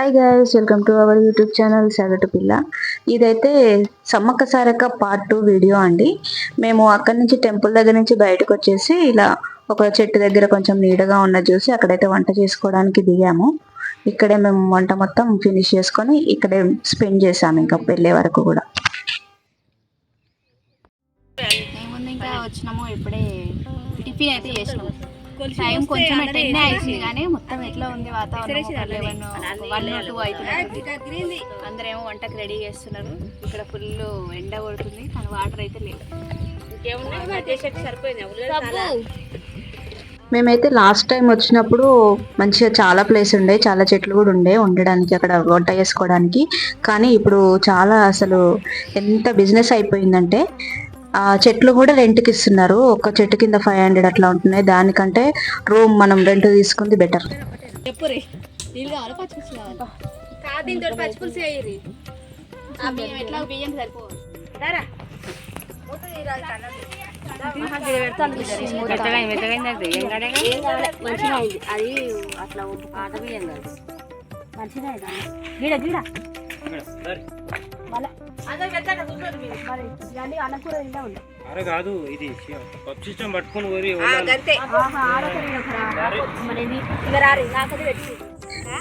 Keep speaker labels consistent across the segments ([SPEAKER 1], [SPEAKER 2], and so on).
[SPEAKER 1] Hi guys, welcome to our YouTube channel సగటు పిల్ల. ఇదైతే సమ్మక్క సారక్క పార్ట్ 2 వీడియో అండి. మేము అక్కడి నుంచి టెంపుల్ దగ్గర నుంచి బయటకు వచ్చేసి ఇలా ఒక చెట్టు దగ్గర కొంచెం నీడగా ఉన్నది చూసి అక్కడైతే వంట చేసుకోవడానికి దిగాము. ఇక్కడే మేము వంట మొత్తం ఫినిష్ చేసుకొని ఇక్కడే స్పెండ్ చేసాము ఇంకా వెళ్ళే వరకు కూడా.
[SPEAKER 2] ఇంకా వచ్చినాము, ఇప్పుడే టిఫిన్ అయితే చేసినాము. టైం కొంచెం 10 అయింది కానీ మొత్తం ఎట్లా ఉంది వాతావరణం 1 2 అవుతుంది. అందరేమో వంటకు రెడీ చేస్తున్నారు. ఇక్కడ ఫుల్ ఎండ కొడుతుంది కానీ వాటర్ అయితే లేవు.
[SPEAKER 1] మేమైతే లాస్ట్ టైం వచ్చినప్పుడు మంచిగా చాలా ప్లేస్ ఉండే, చాలా చెట్లు కూడా ఉండే ఉండడానికి, అక్కడ వంట చేసుకోవడానికి. కానీ ఇప్పుడు చాలా అసలు ఎంత బిజినెస్ అయిపోయిందంటే ఆ చెట్లు కూడా రెంట్కి ఇస్తున్నారు. ఒక చెట్టు కింద 500 అట్లా ఉంటున్నాయి. దానికంటే రూమ్ మనం రెంట్ తీసుకుంది బెటర్.
[SPEAKER 3] కాదు ఇది పట్టుకుని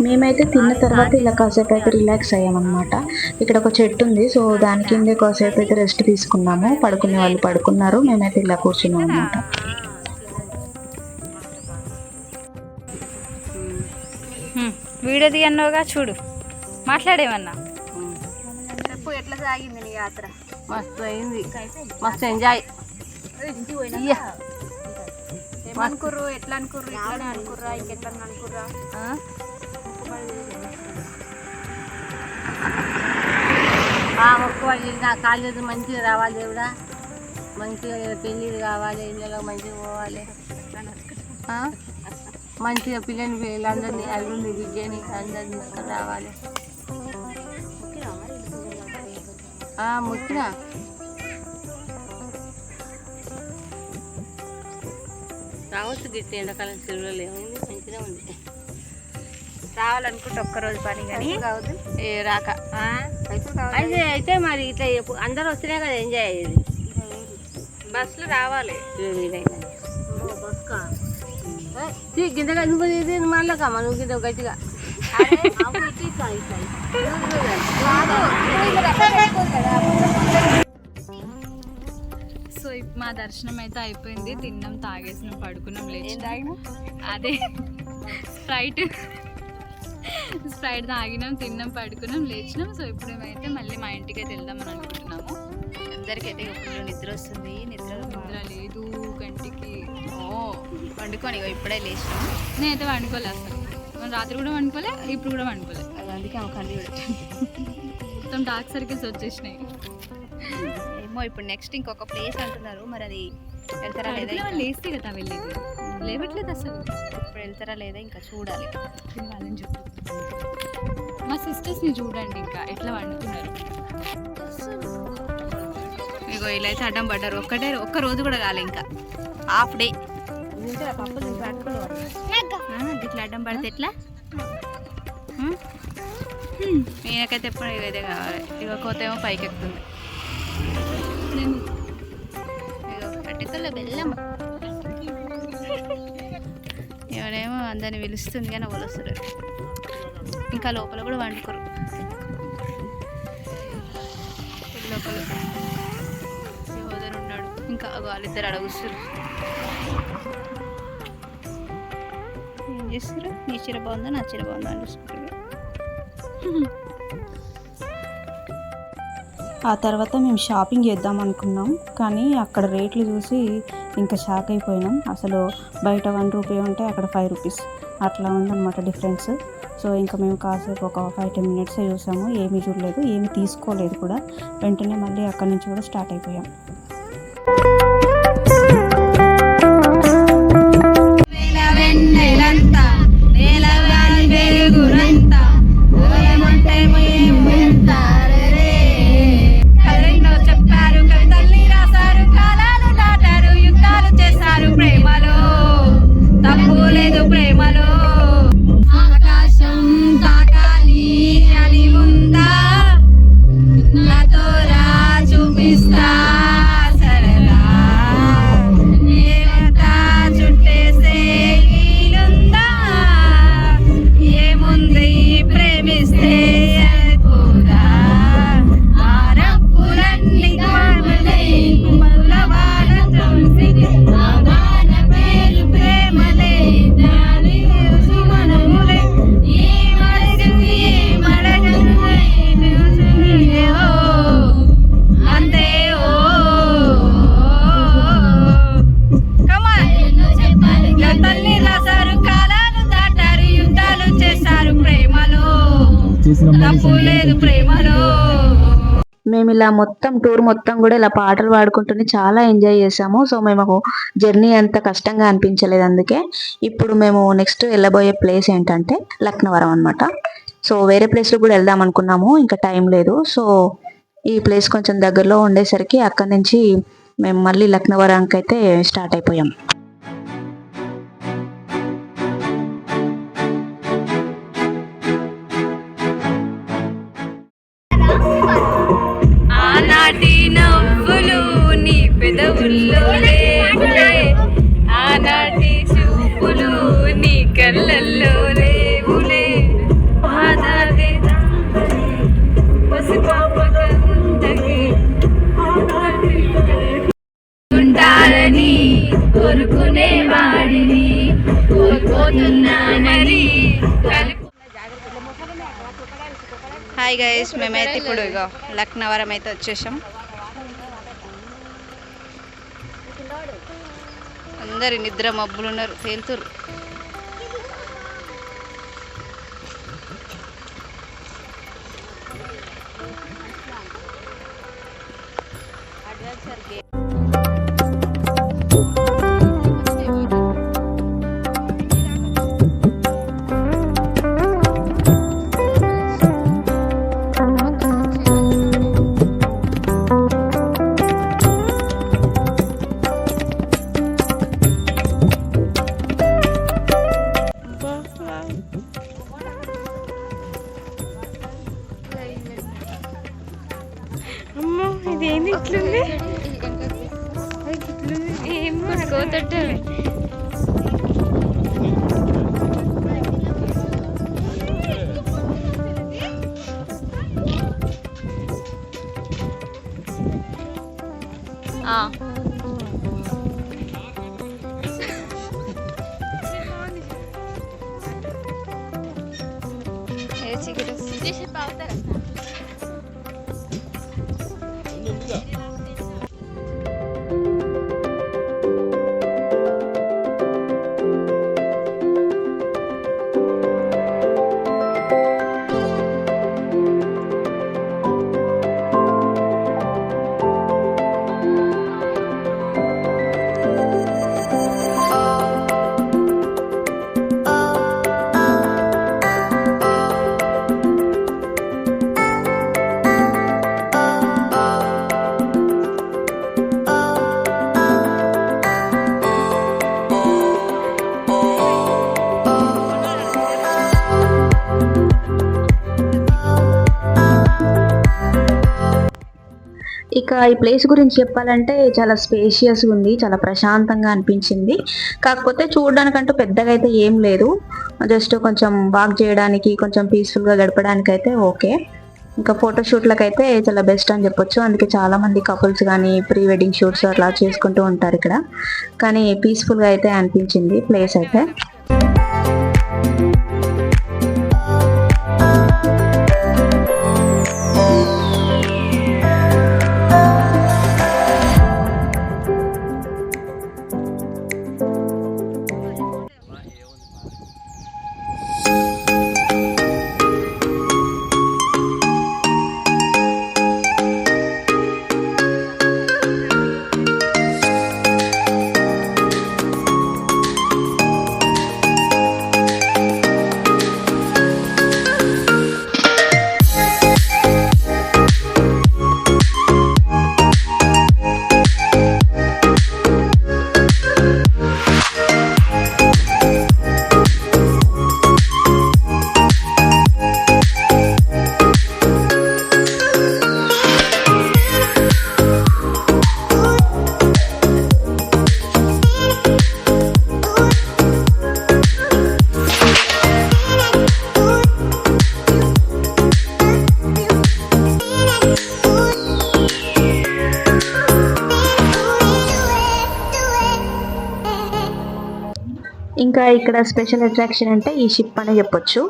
[SPEAKER 1] మేమైతే తిన్న తర్వాత ఇలా కాసేపు అయితే రిలాక్స్ అయ్యామన్నమాట. ఇక్కడ ఒక చెట్టు ఉంది, సో దాని కిందే కాసేపు అయితే రెస్ట్ తీసుకున్నాము. పడుకునే వాళ్ళు పడుకున్నారు, మేమైతే ఇలా కూర్చున్నాం అన్నమాట.
[SPEAKER 2] వీడియో తీయన్నావుగా, చూడు మాట్లాడేమన్నా. ఎట్లా సాగింది నీ యాత్ర?
[SPEAKER 4] మస్తు అయింది, మస్తు ఎంజాయ్.
[SPEAKER 2] ఏమనుకుర్రు, ఎట్లా అనుకుర్రు? ఇట్లా అనుకుర్రా, ఇంకెట్లా అనుకుర్రా?
[SPEAKER 4] మొక్కుబడి నా కాలేజీ మంచిగా రావాలి, దేవుడా మంచిగా పెళ్ళిళ్ళు కావాలి, ఇళ్ళలో మంచిగా పోవాలి, మంచిగా పిల్లలందరినీ అల్లుని విద్యని అందరినీ రావాలి. ముక్కినా రావచ్చు, గిట్టి ఎండాకాలం సెలవులు ఏమైంది, మంచిగా ఉంది.
[SPEAKER 2] రావాలనుకుంటే ఒక్కరోజు పని కానీ
[SPEAKER 4] రాక అయితే మరి ఇట్లా అందరూ వస్తేనే కదా ఎంజాయ్ అయ్యేది.
[SPEAKER 2] బస్సులు రావాలి.
[SPEAKER 4] గింతగా నువ్వు ఇది మళ్ళకమ్మా, నువ్వు గింత గట్టిగా
[SPEAKER 2] సో మా దర్శనం అయితే అయిపోయింది. తిన్నాం, తాగేసినాం, పడుకున్నాం, లేచి అదే స్ప్రైట్ తాగినాం, తిన్నాం, పడుకున్నాం, లేచినాం. సో ఇప్పుడు మేమైతే మళ్ళీ మా ఇంటికి అయితే వెళ్దామని అనుకుంటున్నాము. అందరికైతే ఇప్పుడు నిద్ర వస్తుంది. నిద్ర లేదు గంటికి. వండుకొని ఇప్పుడే లేచినాం. నేనైతే వండుకోలే అసలు. రాత్రి కూడా వండుకోలే, ఇప్పుడు కూడా వండుకోలే.
[SPEAKER 4] అందుకే కళ్ళు
[SPEAKER 2] మొత్తం డార్క్ సర్కిల్స్ వచ్చేసినాయి.
[SPEAKER 4] ఏమో ఇప్పుడు నెక్స్ట్ ఇంకొక ప్లేస్ అంటున్నారు, మరి అది వెళ్తారా లేదా?
[SPEAKER 2] లేస్తే కదా వెళ్ళేది, లేవట్లేదు అసలు.
[SPEAKER 4] ఇప్పుడు వెళ్తారా లేదా ఇంకా చూడాలి.
[SPEAKER 2] వాళ్ళని చెప్పు. మా సిస్టర్స్ని చూడండి ఇంకా ఎట్లా వండుతున్నారు.
[SPEAKER 4] మీకు ఇలా అయితే అడ్డం పడ్డారు. ఒక్క రోజు కూడా కాలే, ఇంకా హాఫ్ డే. ఇట్లా అడ్డం పడితే ఎట్లా? నేనకైతే ఎప్పుడు ఇదైతే కావాలి. ఇక కొత్త ఏమో పైకి ఎక్కుతుంది. అటుకల్లో బెల్లం ఎవరేమో అందరిని పిలుస్తుంది కానీ వాళ్ళు వస్తారు. ఇంకా లోపల కూడా వండుకోరు. లోపల సహోదరు ఉన్నాడు, ఇంకా వాళ్ళిద్దరు అడుగుస్తారు. ఏం చేస్తారు? నీ చీర బాగుందా, నా చీర బాగుందా అని చూసుకుంటారు.
[SPEAKER 1] ఆ తర్వాత మేము షాపింగ్ చేద్దాం అనుకున్నాం, కానీ అక్కడ రేట్లు చూసి ఇంకా షాక్ అయిపోయినాం. అసలు బయట 1 రూపీ ఉంటే అక్కడ 5 రూపీస్ అట్లా ఉందన్నమాట డిఫరెన్స్. సో ఇంకా మేము కాసేపు ఒక 5-10 మినిట్స్ చూసాము, ఏమీ చూడలేదు, ఏమీ తీసుకోలేదు కూడా. వెంటనే మళ్ళీ అక్కడి నుంచి కూడా స్టార్ట్ అయిపోయాం.
[SPEAKER 4] ప్రేమలో తప్పు లేదు, ప్రేమలో ఆకాశం తాకాలి.
[SPEAKER 1] ఇలా మొత్తం టూర్ మొత్తం కూడా ఇలా పాటలు పాడుకుంటూనే చాలా ఎంజాయ్ చేసాము. సో మేము జర్నీ అంత కష్టంగా అనిపించలేదు. అందుకే ఇప్పుడు మేము నెక్స్ట్ వెళ్ళబోయే ప్లేస్ ఏంటంటే లక్నవరం అన్నమాట. సో వేరే ప్లేస్లో కూడా వెళ్దాం అనుకున్నాము, ఇంకా టైం లేదు. సో ఈ ప్లేస్ కొంచెం దగ్గరలో ఉండేసరికి అక్కడి నుంచి మేము మళ్ళీ లక్నవరంకి అయితే స్టార్ట్ అయిపోయాం.
[SPEAKER 2] ఆనాటి నవ్వులు నీ పెదవుల్లో లేవులే, ఆనాటి చూపులు నీ కళ్ళల్లో లేవులే, ఆనాటి ఉండాలని కోరుకునే వాడిని కోల్పోతున్నానని. హాయ్ గైస్, మేమైతే ఇప్పుడు ఇక లక్నవరం అయితే వచ్చేసాం. అందరి నిద్ర మబ్బులు ఉన్నారు, తేలుతురు. అమ్మో ఇదేంది ఇట్లుంది, ఏం కొట్టుకోతట్టు.
[SPEAKER 1] ఇక ఈ ప్లేస్ గురించి చెప్పాలంటే చాలా స్పేషియస్ ఉంది, చాలా ప్రశాంతంగా అనిపించింది. కాకపోతే చూడడానికంటూ పెద్దగా అయితే ఏం లేదు, జస్ట్ కొంచెం వాక్ చేయడానికి, కొంచెం పీస్ఫుల్గా గడపడానికి అయితే ఓకే. ఇంకా ఫోటోషూట్లకు అయితే చాలా బెస్ట్ అని చెప్పొచ్చు. అందుకే చాలా మంది కపుల్స్ కానీ ప్రీ వెడ్డింగ్ షూట్స్ అట్లా చేసుకుంటూ ఉంటారు ఇక్కడ. కానీ పీస్ఫుల్గా అయితే అనిపించింది ప్లేస్ అయితే. ఇంకా ఇక్కడ స్పెషల్ అట్రాక్షన్ అంటే ఈ షిప్ అని చెప్పొచ్చు.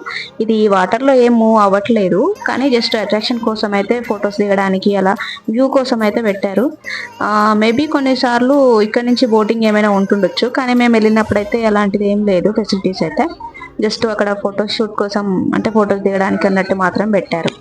[SPEAKER 1] ఇది వాటర్లో ఏం మూవ్ అవ్వట్లేదు, కానీ జస్ట్ అట్రాక్షన్ కోసం అయితే ఫొటోస్ దిగడానికి అలా వ్యూ కోసం అయితే పెట్టారు. మేబీ కొన్నిసార్లు ఇక్కడ నుంచి బోటింగ్ ఏమైనా ఉంటుండొచ్చు, కానీ మేము వెళ్ళినప్పుడైతే అలాంటిది ఏం లేదు ఫెసిలిటీస్ అయితే. జస్ట్ అక్కడ ఫోటోషూట్ కోసం అంటే ఫొటోస్ దిగడానికి అన్నట్టు మాత్రం పెట్టారు.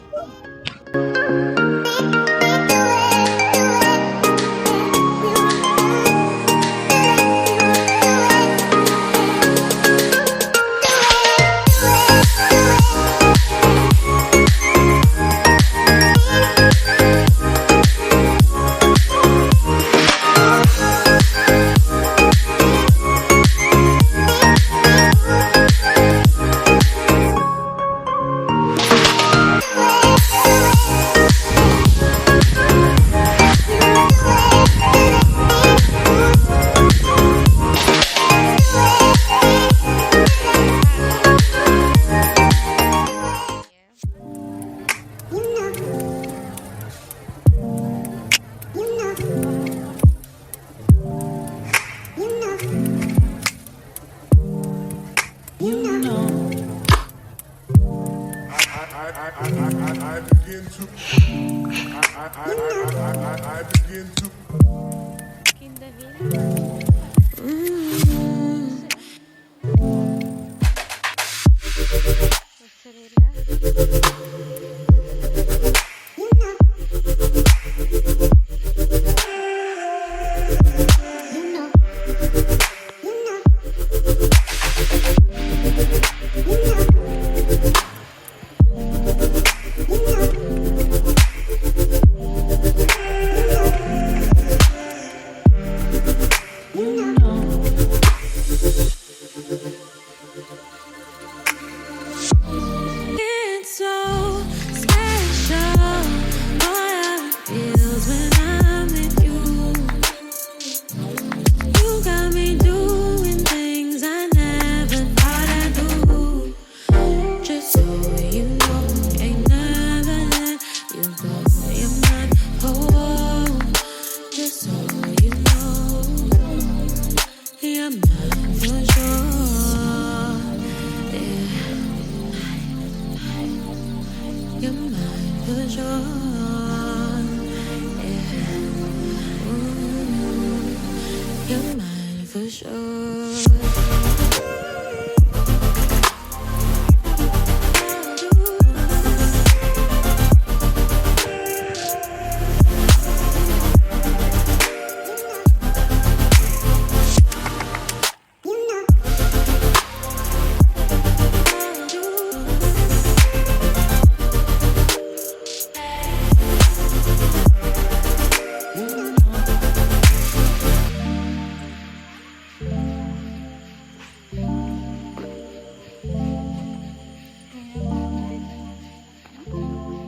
[SPEAKER 5] You're mine for sure.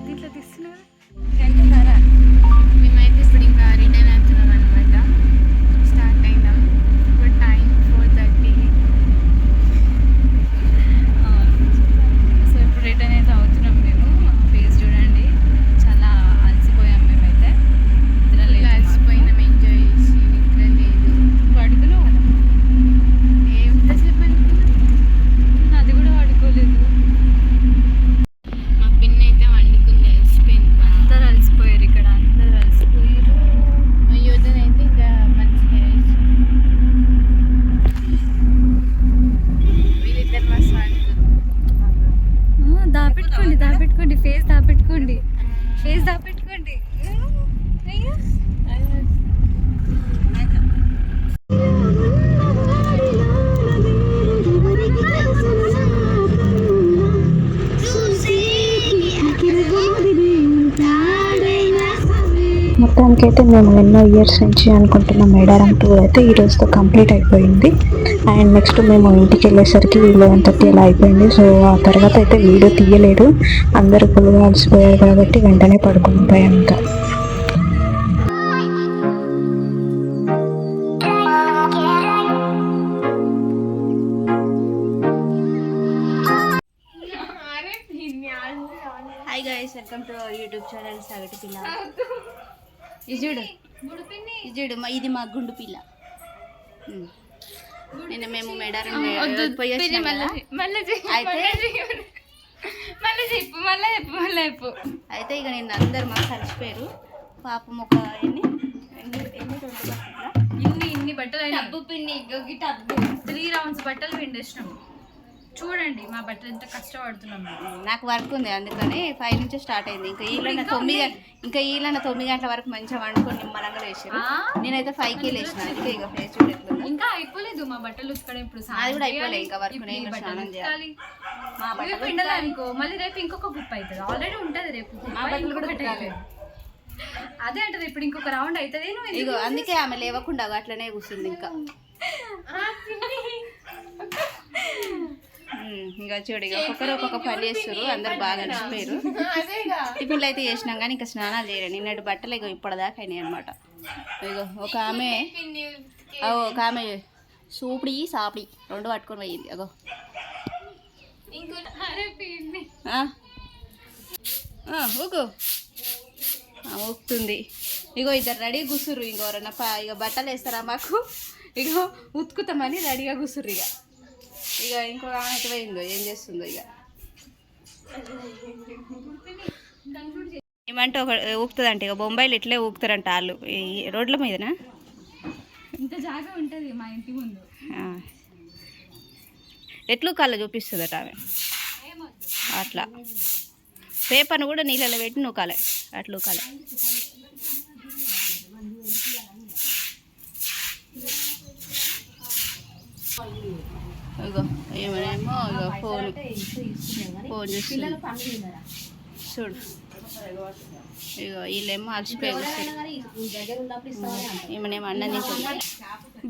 [SPEAKER 2] దీంట్లో తీస్తున్నారు మేమైతే ఇప్పుడు ఇంకా రిటర్న్ అవుతున్నాం అనమాట. స్టార్ట్ అయినాం. ఇప్పుడు టైం 4:30. సో ఇప్పుడు రిటర్న్ అయితే అవుతున్నాం మేము. ఫేస్ చూడండి, చాలా అలసిపోయాం మేమైతే. అలసిపోయినాం, ఎంజాయ్ చేసి నిద్ర లేదు. పడుకున్నాం కదా, ఎంతసేపు అనుకున్నాం, అది కూడా పడుకోలేదు. మా పిన్ అయితే వండుకుంది, అలసిపోయింది. అందరు అలసిపోయారు, ఇక్కడ అందరు అలసిపోయారు. మా యోధన అయితే ఇంకా మంచిగా వీళ్ళిద్దరు మస్తు వండుకున్నారు. దాపెట్టుకోండి, దాపెట్టుకోండి, ఫేస్ దాపెట్టుకోండి, ఫేస్ దాపెట్టుకోండి.
[SPEAKER 1] మొత్తానికైతే మేము ఎన్నో ఇయర్స్ నుంచి అనుకుంటున్న మేడారం టూర్ అయితే ఈ రోజుతో కంప్లీట్ అయిపోయింది. అండ్ నెక్స్ట్ మేము ఇంటికి వెళ్ళేసరికి 11:30 అలా అయిపోయింది. సో ఆ తర్వాత అయితే వీడియో తీయలేదు, అందరూ ఫుల్గా అలసిపోయారు కాబట్టి వెంటనే పడుకుని పోయాం. ఇంకా
[SPEAKER 4] hi guys, welcome to our YouTube channel సగటు పిల్ల. ఇది చూడు, ఇది చూడు, ఇది మా గుండు పిల్ల. నిన్న మేము మేడారం పోయి వచ్చినాం కదా. అయితే ఇక నిన్న అందరు మాకు కలిసిపోయారు. పాపం ఒక
[SPEAKER 2] ఇన్ని బట్టలు టబ్బు పిన్ని టబ్బు 3 rounds బట్టలు పిండేసినాము. చూడండి మా బట్టలు ఎంత కష్టపడుతున్నాం.
[SPEAKER 4] నాకు వర్క్ ఉంది, అందుకని 5 నుంచి స్టార్ట్ అయింది. ఇంకా ఈళ్ళ 9 గంటల వరకు మంచిగా వండుకొని నిమ్మలంగా లేచారు. నేనైతే 5కి లేచిన. అందుకే ఇక ఫేస్ చూడట్లేదు.
[SPEAKER 2] ఇంకా అయిపోలేదు మా బట్టలు ఉతకడం. ఇప్పుడు
[SPEAKER 4] అది కూడా అయిపోలేదు ఇంకా వర్క్. నేను స్నానం చేయాలి. మా బట్టలు
[SPEAKER 2] పిండాలనుకో మళ్ళీ రేపు ఇంకొక కుప్ప అవుతుంది. ఆల్రెడీ ఉంటుంది రేపు.
[SPEAKER 4] మా బట్టలు కూడా పెట్టాలి.
[SPEAKER 2] అదే అంటది, ఇప్పుడు ఇంకొక రౌండ్ అవుతుంది.
[SPEAKER 4] ఇగో అందుకే ఆమె లేవకుండా అట్లనే కూర్చుంది. ఇంకా ఇంకా చూడు, ఇక ఒక్కొక్కరు ఒక్కొక్క పని చేస్తారు. అందరు బాగా అలసిపోయారు. టిఫిన్లు అయితే చేసినాం కానీ ఇంకా స్నానాలు చేయలేదు. నిన్నటి బట్టలు ఇగో ఇప్పటిదాకా అయినాయి అనమాట. ఇగో ఒక ఆమె సూపిడి సాపిడి 2 పట్టుకొని పోయింది. అగో ఊకు ఊపుతుంది. ఇగో ఇద్దరు రెడీ కూసుర్రు. ఇంకోరన్నా ఇక బట్టలు వేస్తారా మాకు, ఇగో ఉతుకుతామని రెడీగా కూసుర్రు. ఇక ఇంకో ఆమె ఎటు పోయిందో, ఏం చేస్తుందో. ఇక ఏమంటే ఒక ఊపుతుందంట. ఇక బొంబాయిలు ఇట్లే ఊపుతారంట వాళ్ళు ఈ రోడ్ల మీదనా.
[SPEAKER 2] ఇంత జాగా ఉంటుంది మా ఇంటి ముందు.
[SPEAKER 4] ఎట్లు కాళ్ళ చూపిస్తుందట ఆమె. అట్లా పేపర్ను కూడా నీళ్ళలో పెట్టి నూకాలే, అట్లు కాలే. ఇగో ఏమనేమో ఇగో ఫోన్ చూస్తుంది చూడు. ఇగో వీళ్ళేమో అలసిపోయి ఏమనేమో అన్నం తింటుంది.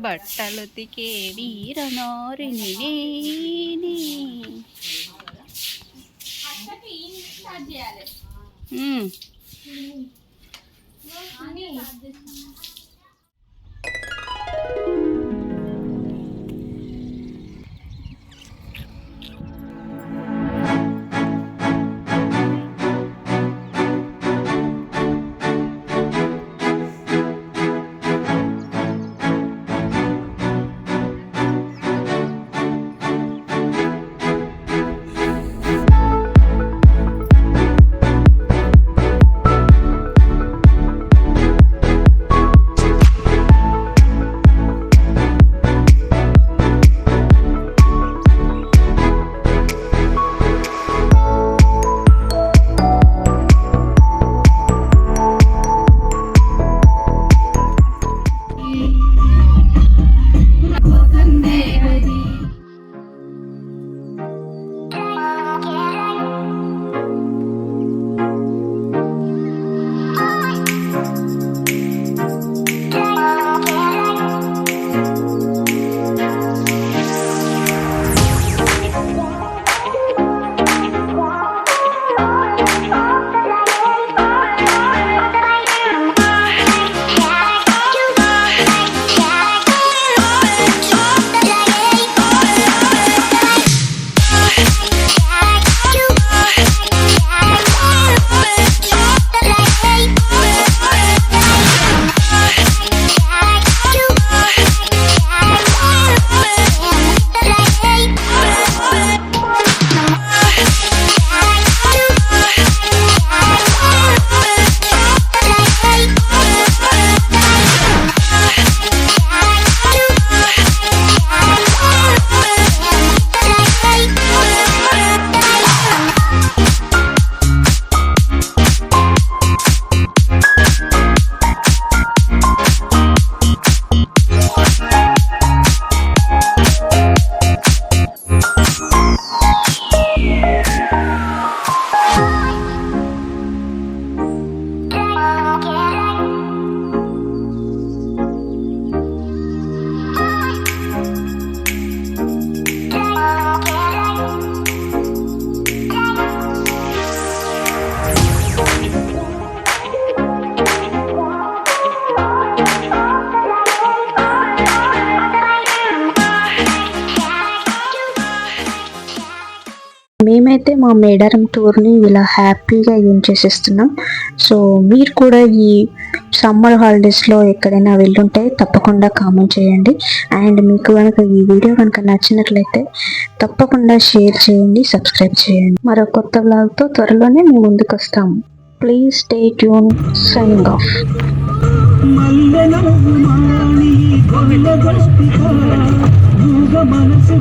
[SPEAKER 4] బట్టలు తికే వీరనారిని
[SPEAKER 1] మేమైతే మా మేడారం టూర్ని ఇలా హ్యాపీగా ఎంజాయ్ చేసేస్తున్నాం. సో మీరు కూడా ఈ సమ్మర్ హాలిడేస్లో ఎక్కడైనా వెళ్ళుంటే తప్పకుండా కామెంట్ చేయండి. అండ్ మీకు కనుక ఈ వీడియో కనుక నచ్చినట్లయితే తప్పకుండా షేర్ చేయండి, సబ్స్క్రైబ్ చేయండి. మరో కొత్త వ్లాగ్తో త్వరలోనే మేము ముందుకు వస్తాము. Please stay tune. Signing off.
[SPEAKER 6] మనసు